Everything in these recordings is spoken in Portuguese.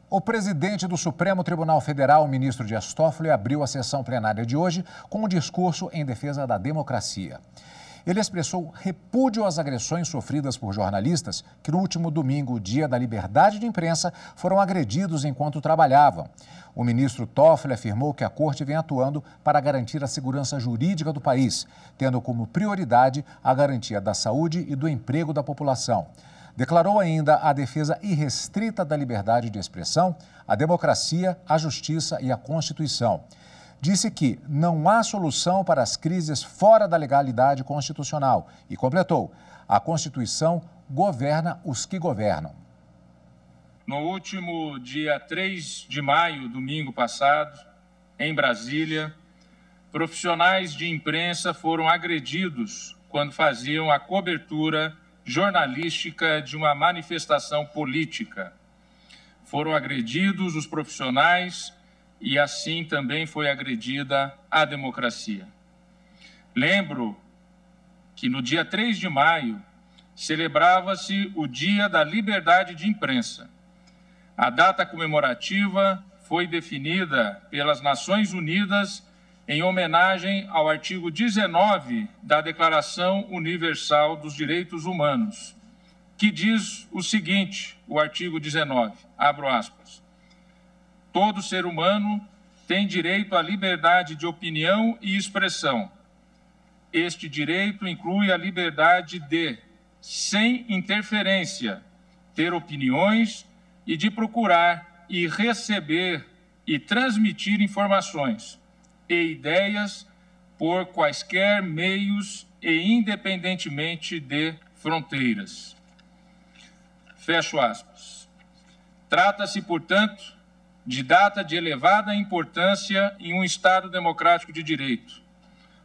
O presidente do Supremo Tribunal Federal, o ministro Dias Toffoli, abriu a sessão plenária de hoje com um discurso em defesa da democracia. Ele expressou repúdio às agressões sofridas por jornalistas que no último domingo, dia da liberdade de imprensa, foram agredidos enquanto trabalhavam. O ministro Toffoli afirmou que a corte vem atuando para garantir a segurança jurídica do país, tendo como prioridade a garantia da saúde e do emprego da população. Declarou ainda a defesa irrestrita da liberdade de expressão, a democracia, a justiça e a Constituição. Disse que não há solução para as crises fora da legalidade constitucional e completou: a Constituição governa os que governam. No último dia 3 de maio, domingo passado, em Brasília, profissionais de imprensa foram agredidos quando faziam a cobertura jornalística de uma manifestação política. Foram agredidos os profissionais e assim também foi agredida a democracia. Lembro que no dia 3 de maio celebrava-se o Dia da Liberdade de Imprensa. A data comemorativa foi definida pelas Nações Unidas em homenagem ao artigo 19 da Declaração Universal dos Direitos Humanos, que diz o seguinte, o artigo 19, abro aspas: todo ser humano tem direito à liberdade de opinião e expressão. Este direito inclui a liberdade de, sem interferência, ter opiniões e de procurar e receber e transmitir informações e ideias por quaisquer meios e independentemente de fronteiras. Fecho aspas. Trata-se, portanto, de data de elevada importância em um Estado democrático de direito,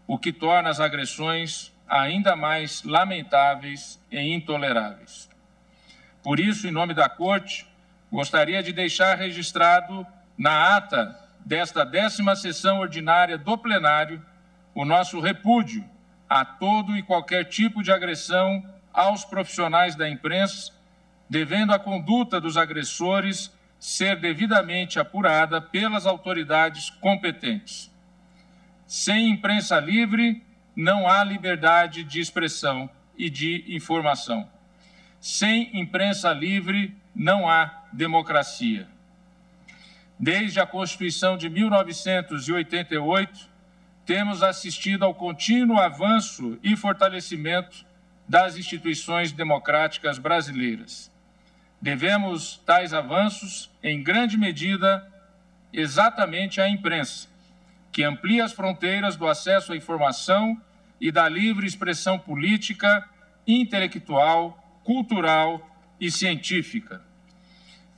o que torna as agressões ainda mais lamentáveis e intoleráveis. Por isso, em nome da Corte, gostaria de deixar registrado na ata desta 10ª sessão ordinária do plenário o nosso repúdio a todo e qualquer tipo de agressão aos profissionais da imprensa, devendo a conduta dos agressores ser devidamente apurada pelas autoridades competentes. Sem imprensa livre, não há liberdade de expressão e de informação. Sem imprensa livre, não há democracia. Desde a Constituição de 1988, temos assistido ao contínuo avanço e fortalecimento das instituições democráticas brasileiras. Devemos tais avanços, em grande medida, exatamente à imprensa, que amplia as fronteiras do acesso à informação e da livre expressão política, intelectual, cultural e científica.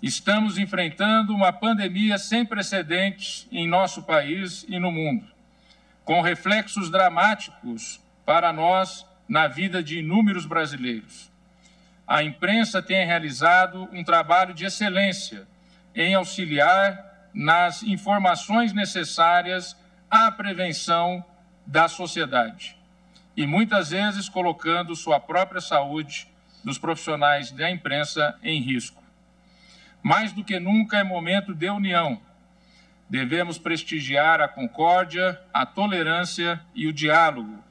Estamos enfrentando uma pandemia sem precedentes em nosso país e no mundo, com reflexos dramáticos para nós na vida de inúmeros brasileiros. A imprensa tem realizado um trabalho de excelência em auxiliar nas informações necessárias à prevenção da sociedade e muitas vezes colocando sua própria saúde dos profissionais da imprensa em risco. Mais do que nunca é momento de união. Devemos prestigiar a concórdia, a tolerância e o diálogo,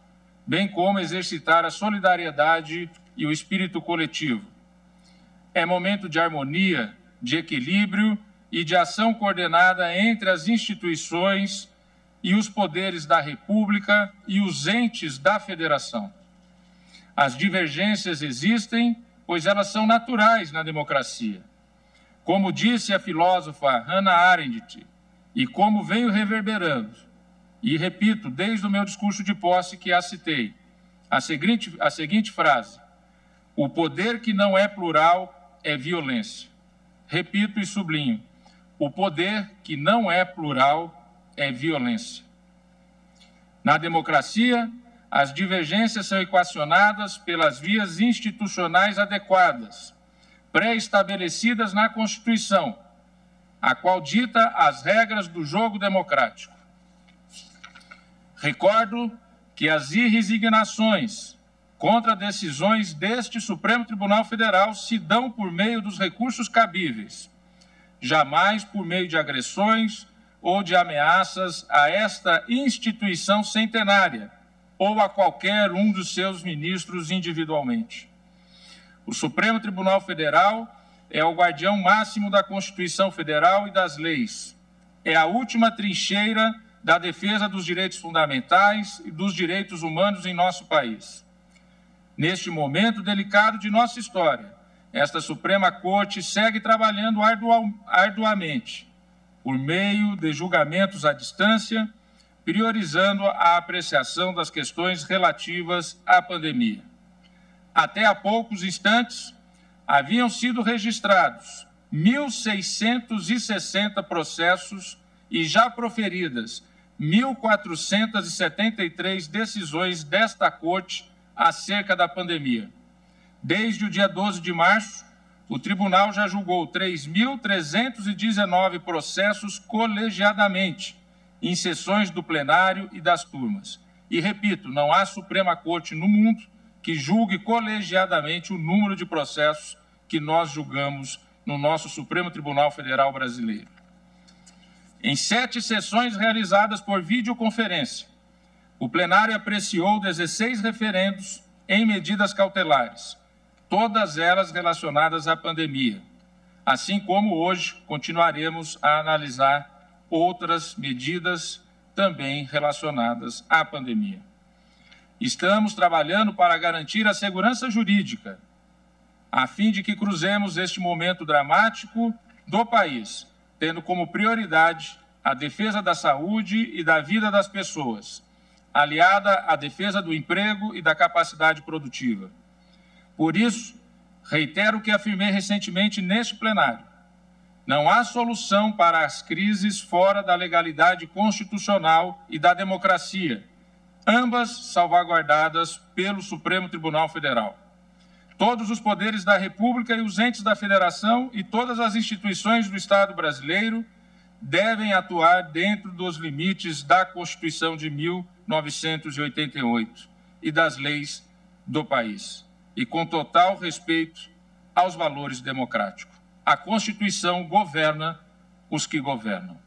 bem como exercitar a solidariedade e o espírito coletivo. É momento de harmonia, de equilíbrio e de ação coordenada entre as instituições e os poderes da República e os entes da Federação. As divergências existem, pois elas são naturais na democracia. Como disse a filósofa Hannah Arendt, e como veio reverberando, e repito desde o meu discurso de posse que a citei, a seguinte frase: o poder que não é plural é violência. Repito e sublinho: o poder que não é plural é violência. Na democracia, as divergências são equacionadas pelas vias institucionais adequadas, pré-estabelecidas na Constituição, a qual dita as regras do jogo democrático. Recordo que as irresignações contra decisões deste Supremo Tribunal Federal se dão por meio dos recursos cabíveis, jamais por meio de agressões ou de ameaças a esta instituição centenária ou a qualquer um dos seus ministros individualmente. O Supremo Tribunal Federal é o guardião máximo da Constituição Federal e das leis. É a última trincheira da defesa dos direitos fundamentais e dos direitos humanos em nosso país. Neste momento delicado de nossa história, esta Suprema Corte segue trabalhando arduamente, por meio de julgamentos à distância, priorizando a apreciação das questões relativas à pandemia. Até há poucos instantes, haviam sido registrados 1.660 processos e já proferidas 1.473 decisões desta Corte acerca da pandemia. Desde o dia 12 de março, o Tribunal já julgou 3.319 processos colegiadamente, em sessões do plenário e das turmas. E, repito, não há Suprema Corte no mundo que julgue colegiadamente o número de processos que nós julgamos no nosso Supremo Tribunal Federal brasileiro. Em 7 sessões realizadas por videoconferência, o plenário apreciou 16 referendos em medidas cautelares, todas elas relacionadas à pandemia, assim como hoje continuaremos a analisar outras medidas também relacionadas à pandemia. Estamos trabalhando para garantir a segurança jurídica, a fim de que cruzemos este momento dramático do país, tendo como prioridade a defesa da saúde e da vida das pessoas, aliada à defesa do emprego e da capacidade produtiva. Por isso, reitero o que afirmei recentemente neste plenário. Não há solução para as crises fora da legalidade constitucional e da democracia, ambas salvaguardadas pelo Supremo Tribunal Federal. Todos os poderes da República e os entes da Federação e todas as instituições do Estado brasileiro devem atuar dentro dos limites da Constituição de 1988 e das leis do país, e com total respeito aos valores democráticos. A Constituição governa os que governam.